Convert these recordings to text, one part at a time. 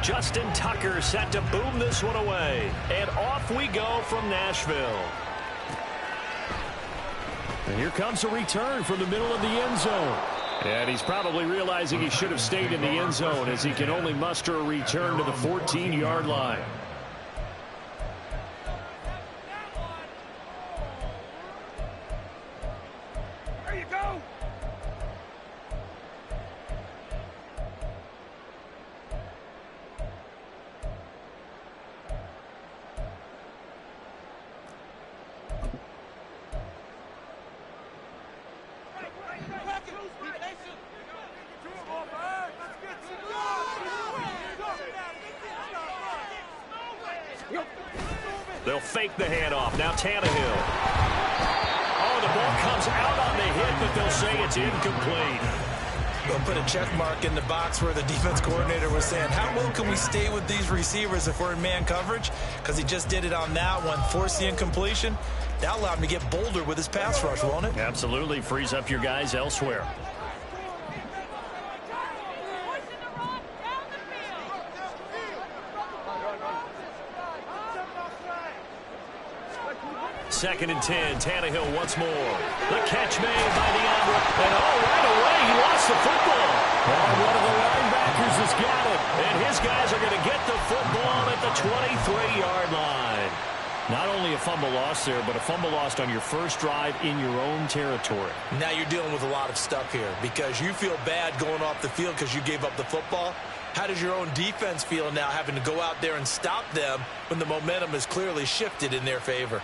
Justin Tucker set to boom this one away. And off we go from Nashville. And here comes a return from the middle of the end zone. And he's probably realizing he should have stayed in the end zone as he can only muster a return to the 14-yard line. There you go. They'll fake the handoff. Now Tannehill. Oh, the ball comes out on the hit, but they'll say it's incomplete. They'll put a check mark in the box where the defense coordinator was saying, how well can we stay with these receivers if we're in man coverage? Because he just did it on that one, forced the incompletion. That allowed him to get bolder with his pass rush, won't it? Absolutely. Frees up your guys elsewhere. Second and 10. Tannehill once more. The catch made by DeAndre. And right away, he lost the football. Oh, one of the linebackers has got it. And his guys are going to get the football at the 23-yard line. Not only a fumble loss there, but a fumble lost on your first drive in your own territory. Now you're dealing with a lot of stuff here because you feel bad going off the field because you gave up the football. How does your own defense feel now having to go out there and stop them when the momentum is clearly shifted in their favor?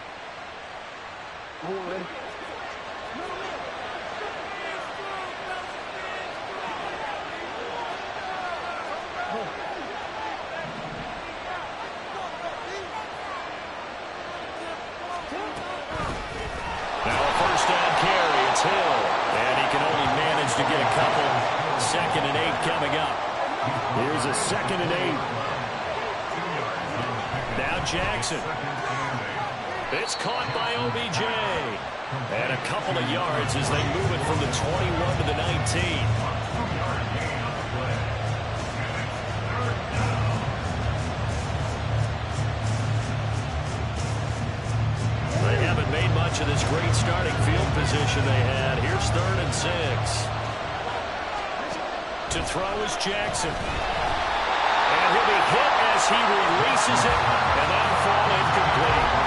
Now a first down carry. It's Hill. And he can only manage to get a couple. 2nd and 8 coming up. Here's a 2nd and 8. Now Jackson. It's caught by OBJ. And a couple of yards as they move it from the 21 to the 19. They haven't made much of this great starting field position they had. Here's 3rd and 6. To throw is Jackson. And he'll be hit as he releases it. And that'll fall incomplete.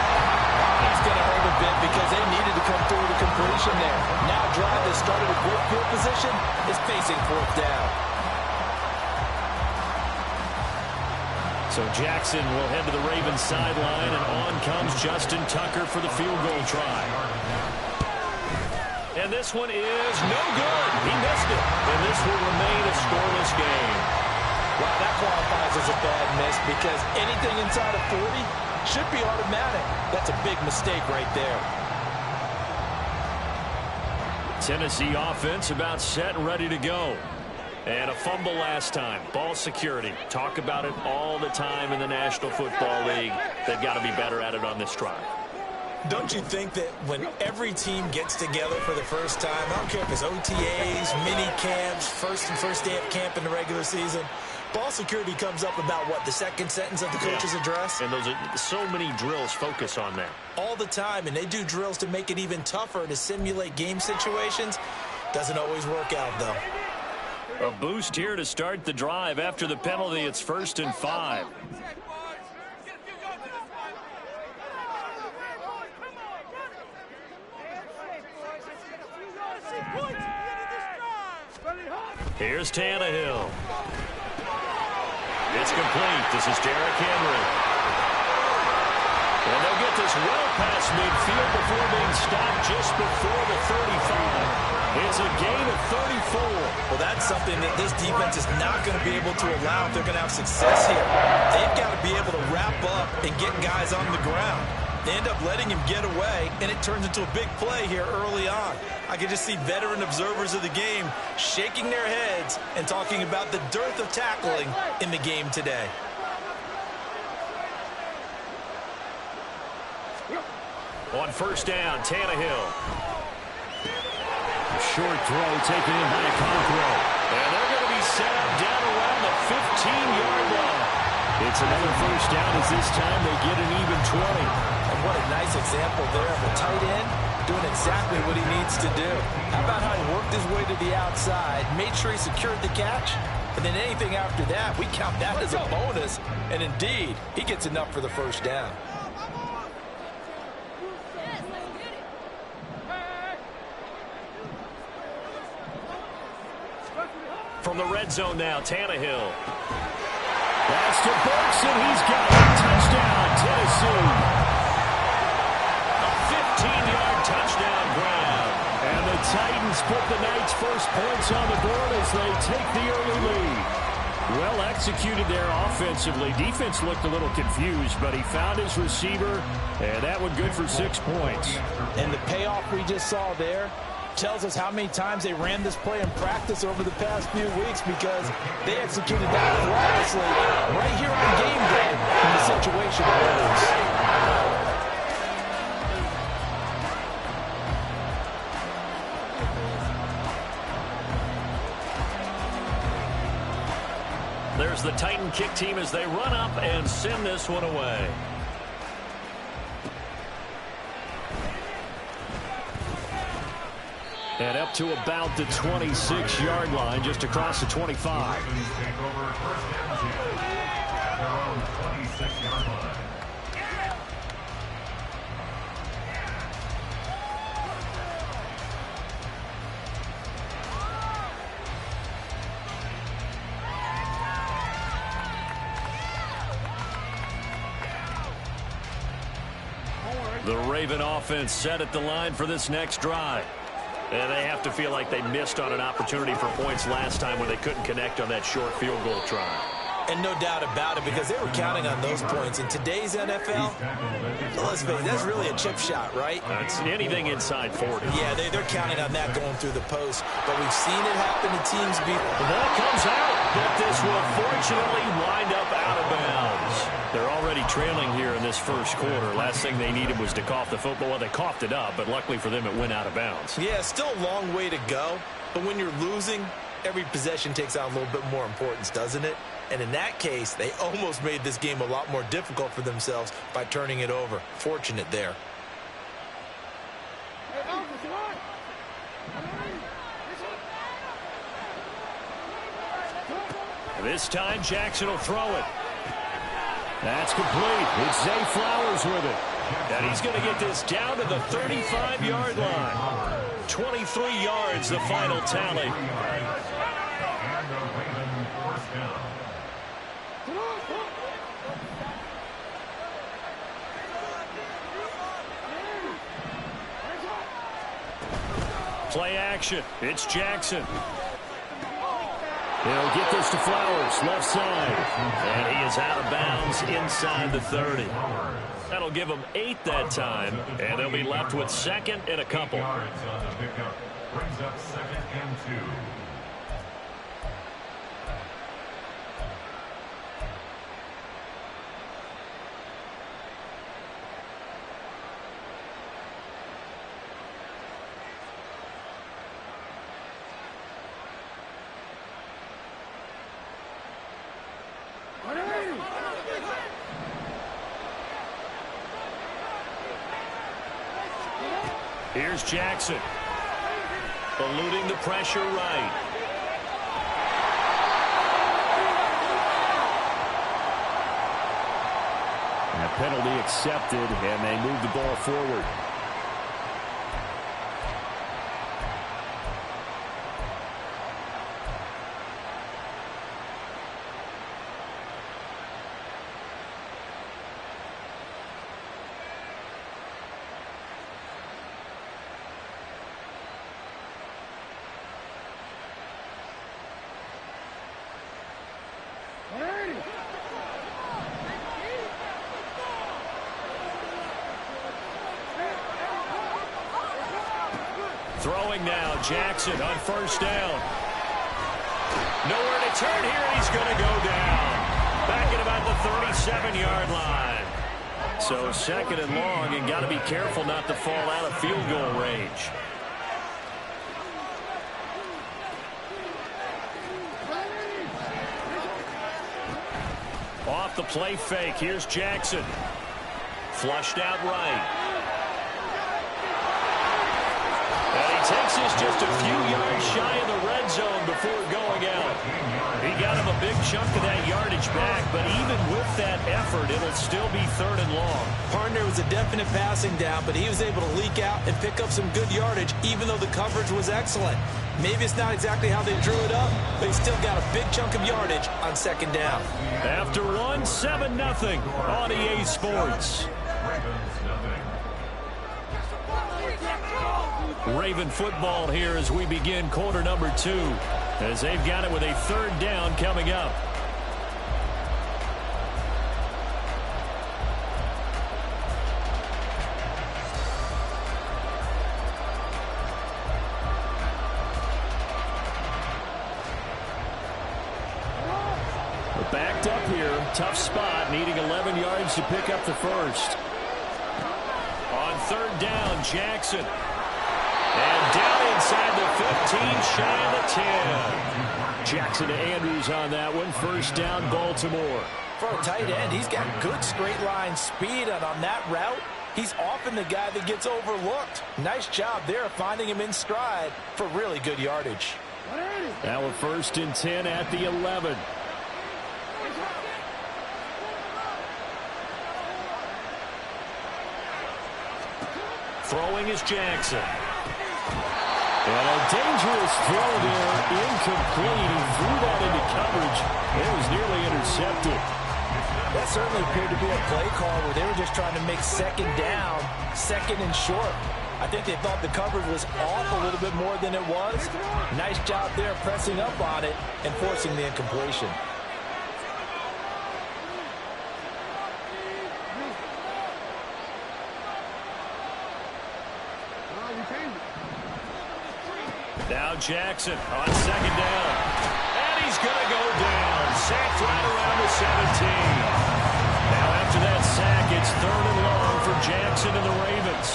He's going to hurt a bit because they needed to come through the completion there. Now a drive that started with great field position is facing 4th down. So Jackson will head to the Ravens sideline, and on comes Justin Tucker for the field goal try. And this one is no good. He missed it. And this will remain a scoreless game. Wow, that qualifies as a bad miss because anything inside of 40 should be automatic. That's a big mistake right there. Tennessee offense about set and ready to go. And a fumble last time. Ball security. Talk about it all the time in the National Football League. They've got to be better at it on this drive. Don't you think that when every team gets together for the first time, I don't care if it's OTAs, mini camps, first day of camp in the regular season, ball security comes up about what, the second sentence of the coach's address? And those are so many drills focus on that. All the time, and they do drills to make it even tougher to simulate game situations. Doesn't always work out, though. A boost here to start the drive. After the penalty, it's 1st and 5. Here's Tannehill. It's complete. This is Derrick Henry. And they'll get this well past midfield before being stopped just before the 35. It's a gain of 34. Well, that's something that this defense is not going to be able to allow if they're going to have success here. They've got to be able to wrap up and get guys on the ground. They end up letting him get away, and it turns into a big play here early on. I can just see veteran observers of the game shaking their heads and talking about the dearth of tackling in the game today. On 1st down, Tannehill. Short throw taken in by Okonkwo. And they're going to be set up down around the 15-yard line. It's another first down as this time they get an even 20. And what a nice example there of a tight end doing exactly what he needs to do. How about how he worked his way to the outside, made sure he secured the catch, and then anything after that, we count that as a bonus. And indeed, he gets enough for the first down. From the red zone now, Tannehill. Pass to Burks, and he's got it. Touchdown, Tennessee. A 15-yard touchdown grab. And the Titans put the night's first points on the board as they take the early lead. Well executed there offensively. Defense looked a little confused, but he found his receiver, and that one good for 6 points. And the payoff we just saw there tells us how many times they ran this play in practice over the past few weeks, because they executed that flawlessly right here on game day when the situation arose. There's the Titan kick team as they run up and send this one away. And up to about the 26-yard line, just across the 25. The Raven offense set at the line for this next drive. And they have to feel like they missed on an opportunity for points last time when they couldn't connect on that short field goal try. And no doubt about it, because they were counting on those points. In today's NFL, let's face it, that's really a chip shot, right? It's anything inside 40. Yeah, they're counting on that going through the post. But we've seen it happen to teams before. The ball comes out, but this will fortunately wind up out of bounds. They're already trailing here in this first quarter. Last thing they needed was to cough the football. Well, they coughed it up, but luckily for them, it went out of bounds. Yeah, still a long way to go. But when you're losing, every possession takes on a little bit more importance, doesn't it? And in that case, they almost made this game a lot more difficult for themselves by turning it over. Fortunate there. This time, Jackson will throw it. That's complete. It's Zay Flowers with it. And he's going to get this down to the 35-yard line. 23 yards, the final tally. Play action. It's Jackson. He'll get this to Flowers, left side. And he is out of bounds inside the 30. That'll give them 8 that time, and they'll be left with second and a couple. Brings up 2nd and 2. Here's Jackson. Eluding the pressure right. And a penalty accepted, and they move the ball forward. Throwing now, Jackson on first down. Nowhere to turn here, and he's going to go down. Back at about the 37-yard line. So second and long, and got to be careful not to fall out of field goal range. Off the play fake, here's Jackson. Flushed out right. And he takes this just a few yards shy of the red zone before going out. He got him a big chunk of that yardage back, but even with that effort, it'll still be 3rd and long. Partner was a definite passing down, but he was able to leak out and pick up some good yardage, even though the coverage was excellent. Maybe it's not exactly how they drew it up, but he still got a big chunk of yardage on 2nd down. After one, 7-0 on EA Sports. Raven football here as we begin quarter number 2, as they've got it with a 3rd down coming up. We're backed up here, tough spot, needing 11 yards to pick up the first. On 3rd down, Jackson. And down inside the 15, shy of the 10. Jackson to Andrews on that one. 1st down, Baltimore. For a tight end, he's got good straight line speed, and on that route, he's often the guy that gets overlooked. Nice job there finding him in stride for really good yardage. Now a 1st and 10 at the 11. Throwing is Jackson. And a dangerous throw there, incomplete. He threw that into coverage. It was nearly intercepted. That certainly appeared to be a play call where they were just trying to make 2nd down, 2nd and short. I think they thought the coverage was off a little bit more than it was. Nice job there pressing up on it and forcing the incompletion. Now Jackson on 2nd down. And he's going to go down. Sacked right around the 17. Now after that sack, it's 3rd and long for Jackson and the Ravens.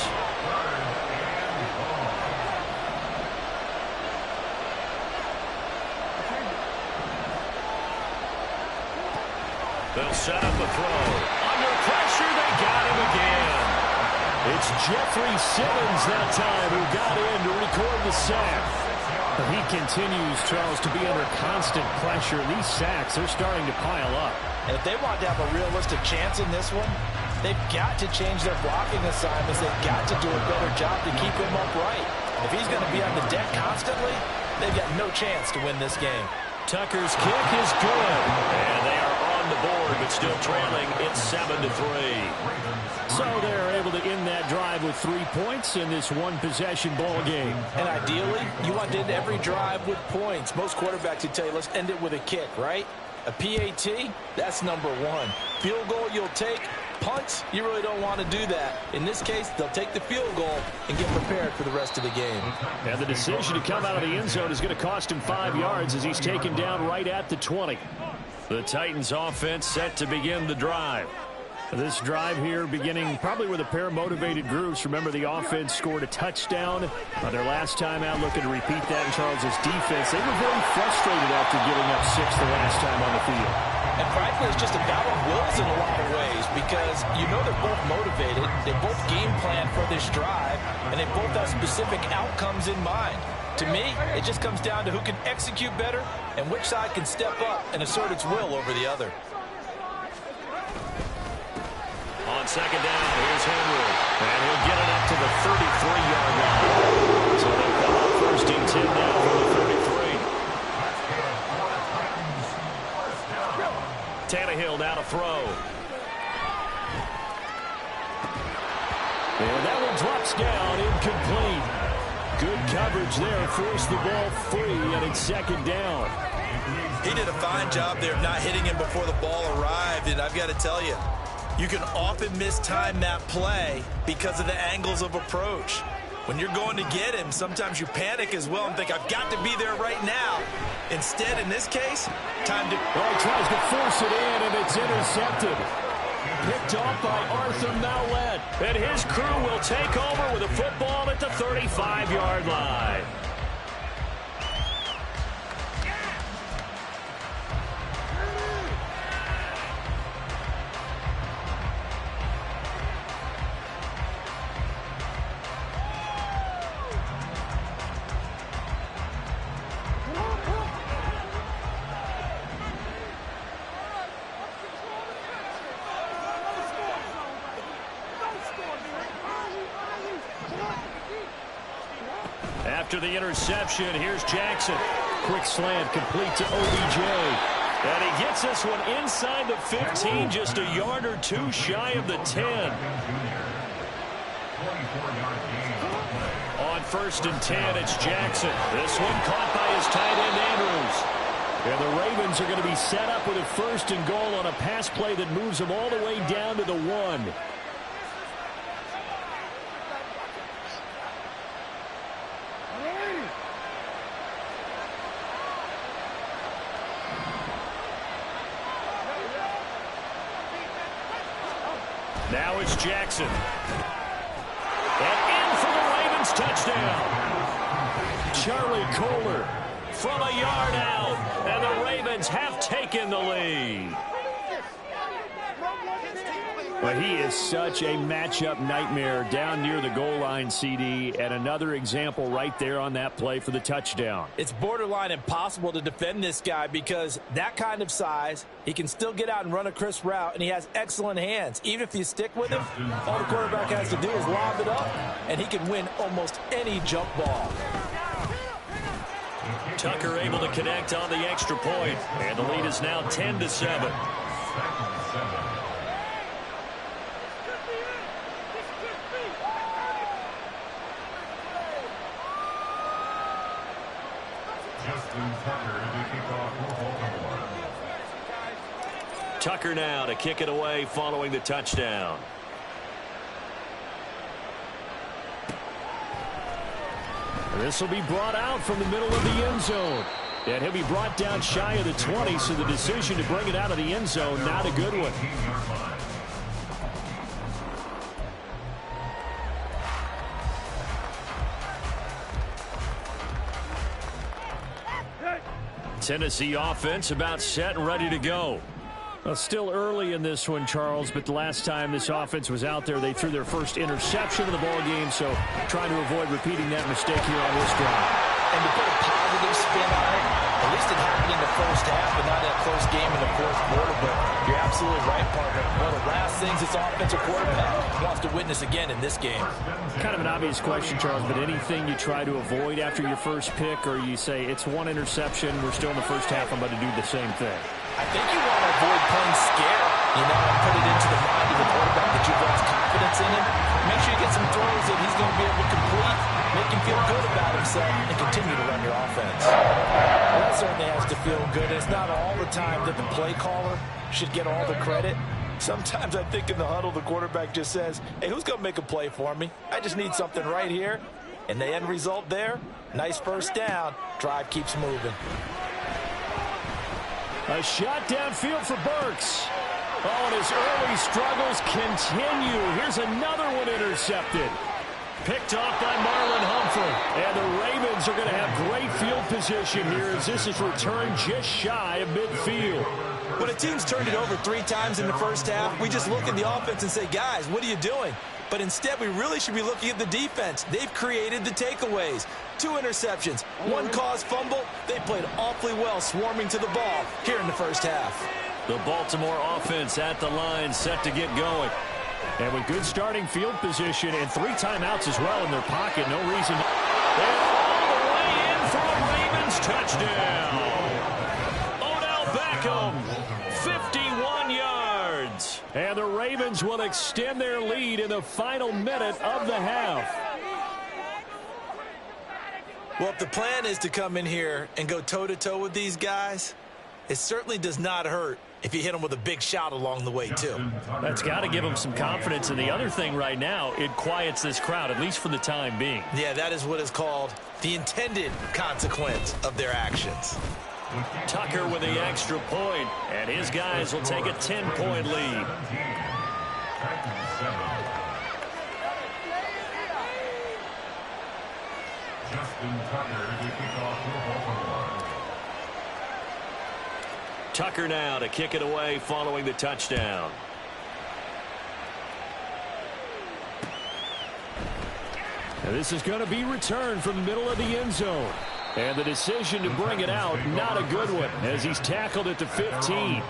They'll set up a throw. Under pressure, they got him again. It's Jeffrey Simmons that time who got in to record the sack. But he continues, Charles, to be under constant pressure. These sacks, they're starting to pile up. And if they want to have a realistic chance in this one, they've got to change their blocking assignments. They've got to do a better job to keep him upright. If he's going to be on the deck constantly, they've got no chance to win this game. Tucker's kick is good. And they are on the board, but still trailing. It's 7-3. So they're able to end that drive with 3 points in this one-possession ball game. And ideally, you want to end every drive with points. Most quarterbacks would tell you, let's end it with a kick, right? A PAT, that's number 1. Field goal you'll take. Punts, you really don't want to do that. In this case, they'll take the field goal and get prepared for the rest of the game. And the decision to come out of the end zone is going to cost him 5 yards as he's taken down right at the 20. The Titans offense set to begin the drive. This drive here beginning probably with a pair of motivated groups. Remember, the offense scored a touchdown on their last time out, looking to repeat that in Charles's defense. They were very frustrated after giving up 6 the last time on the field. And frankly, it's just a battle of wills in a lot of ways because you know they're both motivated. They both game plan for this drive, and they both have specific outcomes in mind. To me, it just comes down to who can execute better and which side can step up and assert its will over the other. On 2nd down, here's Henry. And he'll get it up to the 33-yard line. So they'll come up 1st and 10 now from the 33. Tannehill now to throw. And that one drops down, incomplete. Good coverage there, forced the ball free, and it's 2nd down. He did a fine job there of not hitting him before the ball arrived, and I've got to tell you, you can often mistime that play because of the angles of approach. When you're going to get him, sometimes you panic as well and think, I've got to be there right now. Instead, in this case, time to... Well, he tries to force it in, and it's intercepted. Picked off by Arthur Mallett. And his crew will take over with a football at the 35-yard line. after the interception. Here's Jackson. Quick slant complete to OBJ. And he gets this one inside the 15, just a yard or two shy of the 10. On 1st and 10, it's Jackson. This one caught by his tight end, Andrews. And the Ravens are going to be set up with a 1st and goal on a pass play that moves them all the way down to the 1. Now it's Jackson. And in for the Ravens touchdown. Charlie Kohler from a yard out. And the Ravens have taken the lead. But he is such a matchup nightmare down near the goal line, CD, and another example right there on that play for the touchdown. It's borderline impossible to defend this guy because that kind of size, he can still get out and run a crisp route, and he has excellent hands. Even if you stick with him, all the quarterback has to do is lob it up, and he can win almost any jump ball. Tucker able to connect on the extra point, and the lead is now 10-7. Tucker now to kick it away following the touchdown. This will be brought out from the middle of the end zone. And he'll be brought down shy of the 20, so the decision to bring it out of the end zone, not a good one. Tennessee offense about set and ready to go. Well, still early in this one, Charles, but the last time this offense was out there, they threw their first interception of the ball game, so trying to avoid repeating that mistake here on this drive. And to put a positive spin on it, at least it happened in the first half and not that close game in the fourth quarter, but you're absolutely right, partner. One of the last things this offensive quarterback wants to witness again in this game. Kind of an obvious question, Charles, but anything you try to avoid after your first pick, or you say it's one interception, we're still in the first half, I'm about to do the same thing? I think you want to avoid playing scared, and put it into the mind of the quarterback that you've lost confidence in him. Make sure you get some throws that he's going to be able to complete, make him feel good about himself, and continue to run your offense. Well, that certainly has to feel good. It's not all the time that the play caller should get all the credit. Sometimes I think in the huddle, the quarterback just says, hey, who's going to make a play for me? I just need something right here. And the end result there, nice first down. Drive keeps moving. A shot downfield for Burks. Oh, and his early struggles continue. Here's another one intercepted. Picked off by Marlon Humphrey. And the Ravens are going to have great field position here as this is returned just shy of midfield. When a team's turned it over 3 times in the first half, we just look at the offense and say, guys, what are you doing? But instead, we really should be looking at the defense. They've created the takeaways. 2 interceptions, 1 caused fumble. They played awfully well swarming to the ball here in the first half. The Baltimore offense at the line set to get going. And with good starting field position and 3 timeouts as well in their pocket, no reason. And all the way in for a Ravens touchdown. Odell Beckham, 51 yards. And the Ravens will extend their lead in the final minute of the half. Well, if the plan is to come in here and go toe-to-toe with these guys, it certainly does not hurt if you hit them with a big shot along the way, too. That's got to give them some confidence. And the other thing right now, it quiets this crowd, at least for the time being. Yeah, that is what is called the intended consequence of their actions. Tucker with the extra point, and his guys will take a 10-point lead. Tucker now to kick it away following the touchdown. And this is going to be returned from the middle of the end zone. And the decision to bring it out, not a good one, as he's tackled at the 15. We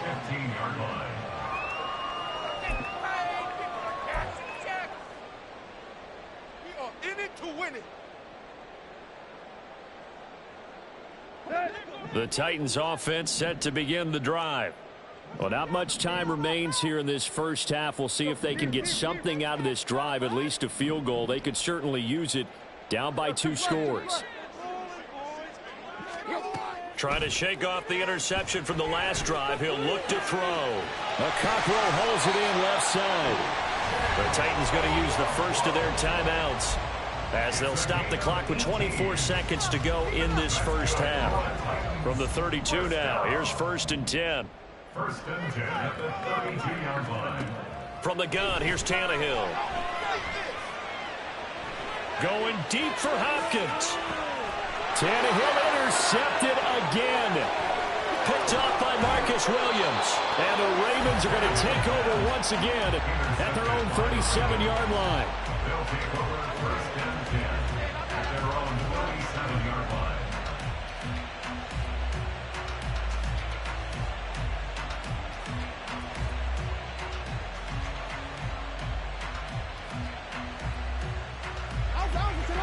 are in it to win it. The Titans offense set to begin the drive. Well, not much time remains here in this first half. We'll see if they can get something out of this drive, at least a field goal. They could certainly use it, down by 2 scores. Trying to shake off the interception from the last drive. He'll look to throw. Cockrell holds it in left side. The Titans going to use the first of their timeouts as they'll stop the clock with 24 seconds to go in this first half. From the 32 now, here's 1st and 10. 1st and 10 at the 32-yard line. From the gun, here's Tannehill. Going deep for Hopkins. Tannehill intercepted again. Picked off by Marcus Williams. And the Ravens are going to take over once again at their own 37-yard line. They'll take over 1st and 10 at their own 37-yard line.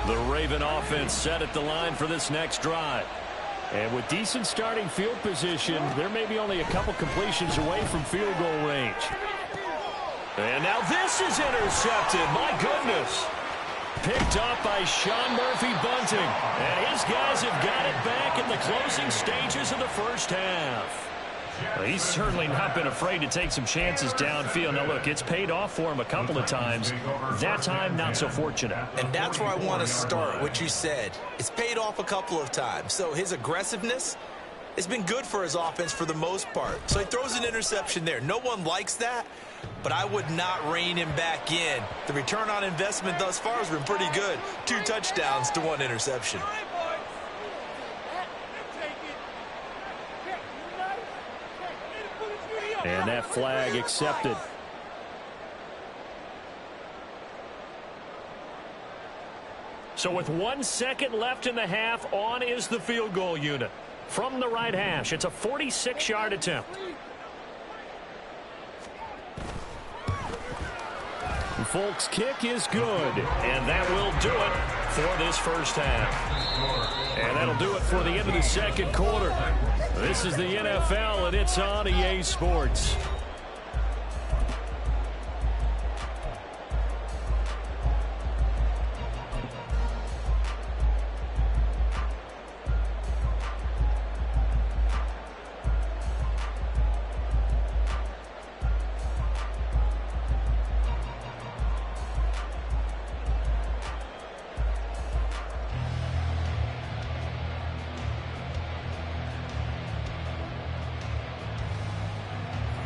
The Raven offense set at the line for this next drive. And with decent starting field position, there may be only a couple completions away from field goal range. And now this is intercepted. My goodness. Picked off by Sean Murphy-Bunting. And his guys have got it back in the closing stages of the first half. Well, he's certainly not been afraid to take some chances downfield. Now, look, it's paid off for him a couple of times. That time, not so fortunate. And that's where I want to start, what you said. It's paid off a couple of times. So his aggressiveness has been good for his offense for the most part. So he throws an interception there. No one likes that, but I would not rein him back in. The return on investment thus far has been pretty good. 2 touchdowns to 1 interception. And that flag accepted. So with 1 second left in the half, on is the field goal unit. From the right hash, it's a 46-yard attempt. Folks' kick is good, and that will do it for this first half. And that'll do it for the end of the second quarter. This is the NFL, and it's on EA Sports.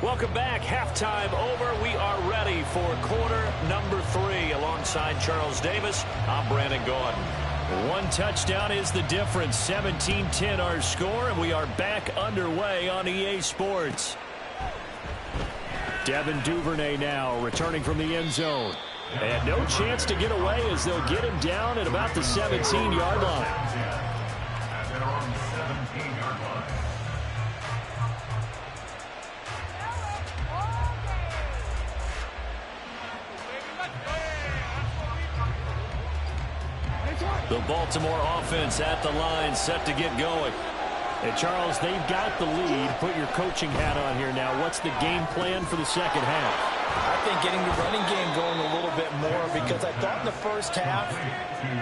Welcome back. Halftime over. We are ready for quarter number 3. Alongside Charles Davis, I'm Brandon Gaudin. 1 touchdown is the difference. 17-10 our score, and we are back underway on EA Sports. Devin Duvernay now returning from the end zone. And no chance to get away as they'll get him down at about the 17-yard line. At their own 17-yard line. The Baltimore offense at the line, set to get going. And Charles, they've got the lead. Put your coaching hat on here now. What's the game plan for the second half? I think getting the running game going a little bit more, because I thought in the first half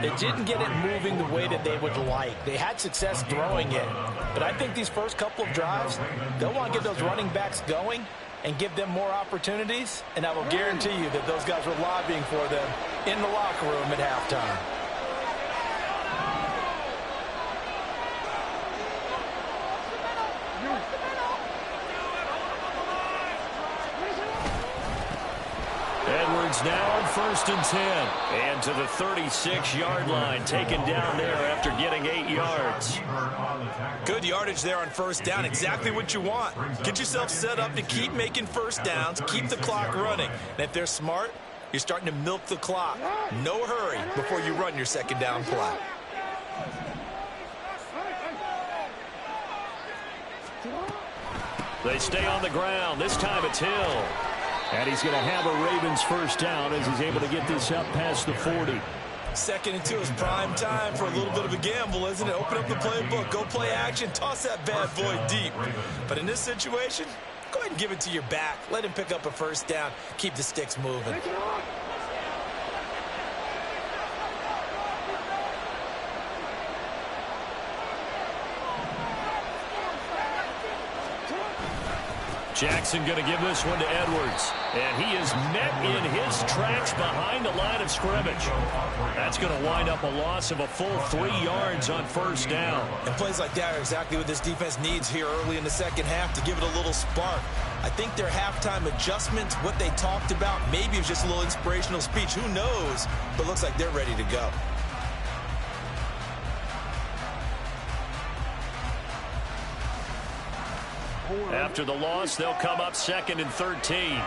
they didn't get it moving the way that they would like. They had success throwing it, but I think these first couple of drives, they'll want to get those running backs going and give them more opportunities, and I will guarantee you that those guys were lobbying for them in the locker room at halftime. Edwards now on 1st and 10. And to the 36-yard line, taken down there after getting 8 yards. Good yardage there on first down. Exactly what you want. Get yourself set up to keep making first downs, keep the clock running. And if they're smart, you're starting to milk the clock. No hurry before you run your second down play. They stay on the ground. This time it's Hill. And he's going to have a Ravens first down as he's able to get this up past the 40. 2nd and 2 is prime time for a little bit of a gamble, isn't it? Open up the playbook, go play action, toss that bad boy deep. But in this situation, go ahead and give it to your back. Let him pick up a first down. Keep the sticks moving. Jackson going to give this one to Edwards. And he is met in his tracks behind the line of scrimmage. That's going to wind up a loss of a full 3 yards on first down. And plays like that are exactly what this defense needs here early in the second half to give it a little spark. I think their halftime adjustments, what they talked about, maybe it was just a little inspirational speech. Who knows? But looks like they're ready to go. After the loss, they'll come up 2nd and 13.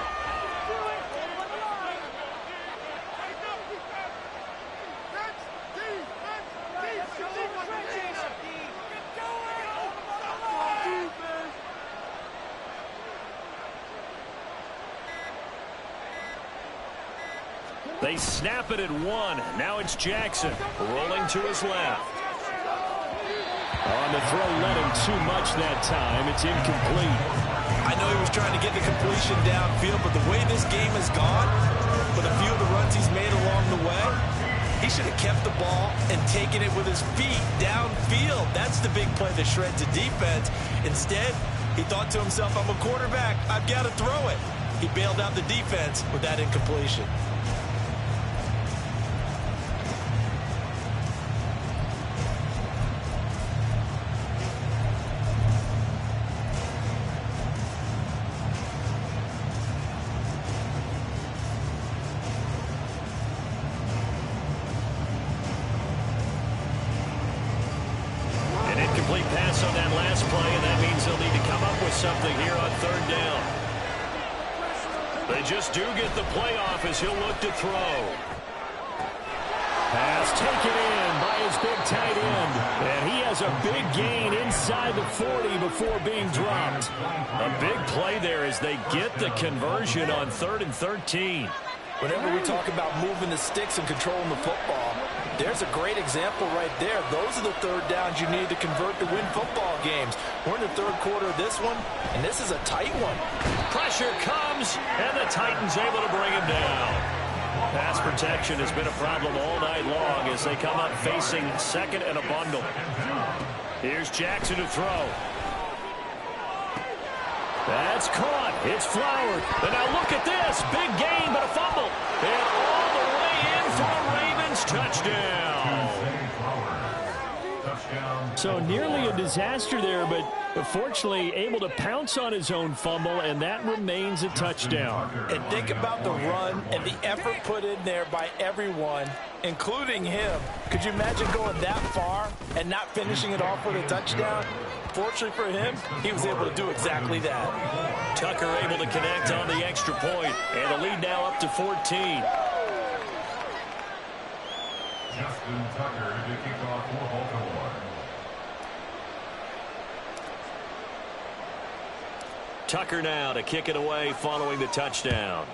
They snap it at 1. Now it's Jackson rolling to his left. On the throw, led him too much that time. It's incomplete. I know he was trying to get the completion downfield, but the way this game has gone, with a few of the runs he's made along the way, he should have kept the ball and taken it with his feet downfield. That's the big play that shreds the defense. Instead, he thought to himself, I'm a quarterback. I've got to throw it. He bailed out the defense with that incompletion. Pass on that last play, and that means they'll need to come up with something here on 3rd down. They just do get the playoff as he'll look to throw. Pass taken in by his big tight end. And he has a big gain inside the 40 before being dropped. A big play there as they get the conversion on 3rd and 13. Whenever we talk about moving the sticks and controlling the football, there's a great example right there. Those are the 3rd downs you need to convert to win football games. We're in the 3rd quarter of this one, and this is a tight one. Pressure comes, and the Titans able to bring him down. Pass protection has been a problem all night long as they come up facing 2nd and a bundle. Here's Jackson to throw. That's caught. It's Flowered. And now look at this. Big gain, but a fumble. And all the way in for a Ravens touchdown. So nearly a disaster there, but fortunately able to pounce on his own fumble, and that remains a touchdown. And think about the run and the effort put in there by everyone, including him. Could you imagine going that far and not finishing it off with a touchdown? Fortunately for him, he was able to do exactly that. Tucker able to connect on the extra point, and the lead now up to 14. Justin Tucker to kick off for Baltimore. Tucker now to kick it away following the touchdown.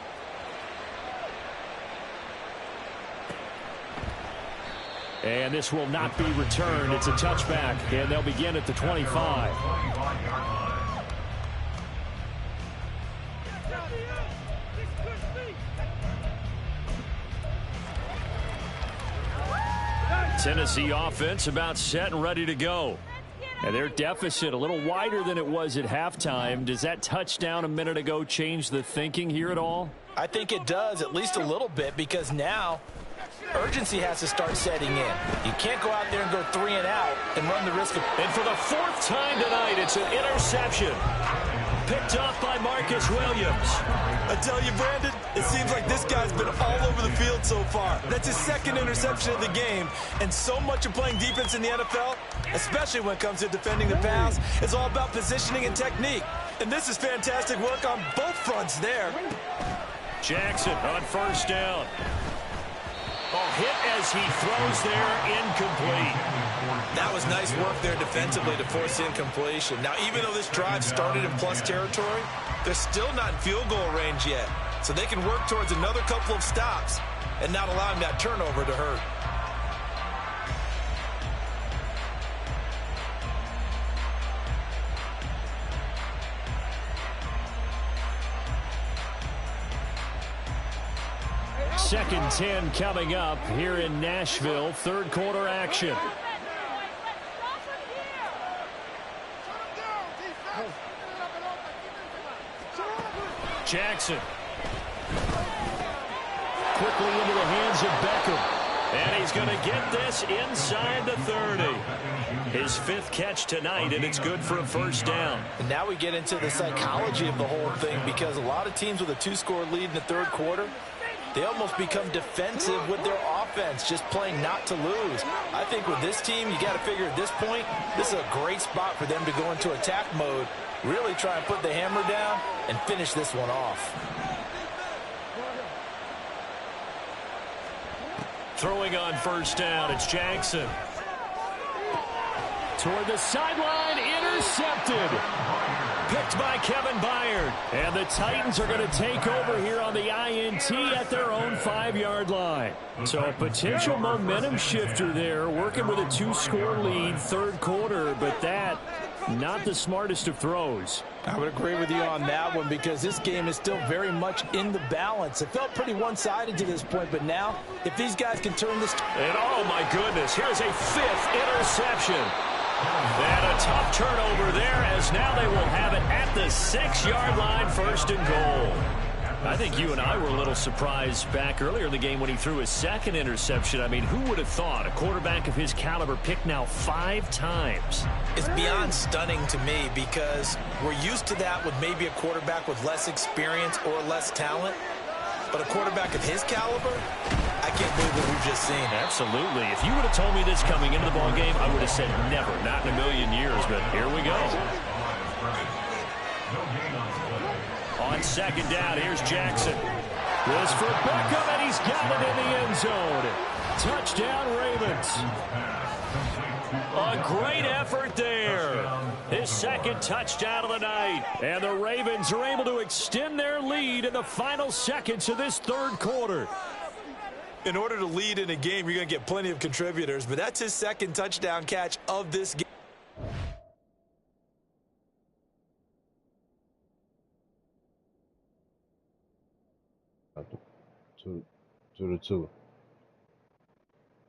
And this will not be returned. It's a touchback, and they'll begin at the 25. Tennessee offense about set and ready to go. And their deficit a little wider than it was at halftime. Does that touchdown a minute ago change the thinking here at all? I think it does, at least a little bit, because now urgency has to start setting in. You can't go out there and go 3 and out and run the risk of... And for the 4th time tonight, it's an interception. Picked off by Marcus Williams. I tell you, Brandon, it seems like this guy's been all over the field so far. That's his 2nd interception of the game. And so much of playing defense in the NFL, especially when it comes to defending the pass, is all about positioning and technique. And this is fantastic work on both fronts there. Jackson on 1st down. Hit as he throws there, incomplete. That was nice work there defensively to force incompletion. Now, even though this drive started in plus territory, they're still not in field goal range yet. So they can work towards another couple of stops and not allowing that turnover to hurt. 2nd and 10 coming up here in Nashville. Third quarter action. Jackson. Quickly into the hands of Beckham. And he's going to get this inside the 30. His 5th catch tonight, and it's good for a first down. And now we get into the psychology of the whole thing, because a lot of teams with a 2-score lead in the third quarter, they almost become defensive with their offense, just playing not to lose. I think with this team, you got to figure at this point, this is a great spot for them to go into attack mode, really try and put the hammer down and finish this one off. Throwing on first down, it's Jackson. Toward the sideline, intercepted. Picked by Kevin Byard. And the Titans are going to take over here on the INT at their own 5-yard line. So a potential momentum shifter there, working with a 2-score lead, third quarter, but that, not the smartest of throws. I would agree with you on that one, because this game is still very much in the balance. It felt pretty one-sided to this point, but now, if these guys can turn this... And oh my goodness, here's a 5th interception. And a tough turnover there, as now they will have it at the 6-yard line, 1st and goal. I think you and I were a little surprised back earlier in the game when he threw his 2nd interception. I mean, who would have thought a quarterback of his caliber picked now 5 times? It's beyond stunning to me, because we're used to that with maybe a quarterback with less experience or less talent. But a quarterback of his caliber, I can't believe what we've just seen. Absolutely. If you would have told me this coming into the ballgame, I would have said never, not in a million years. But here we go. On 2nd down, here's Jackson. This for Beckham, and he's got it in the end zone. Touchdown, Ravens. A great effort there. His 2nd touchdown of the night. And the Ravens are able to extend their lead in the final seconds of this third quarter. In order to lead in a game, you're going to get plenty of contributors, but that's his 2nd touchdown catch of this game. Two to two.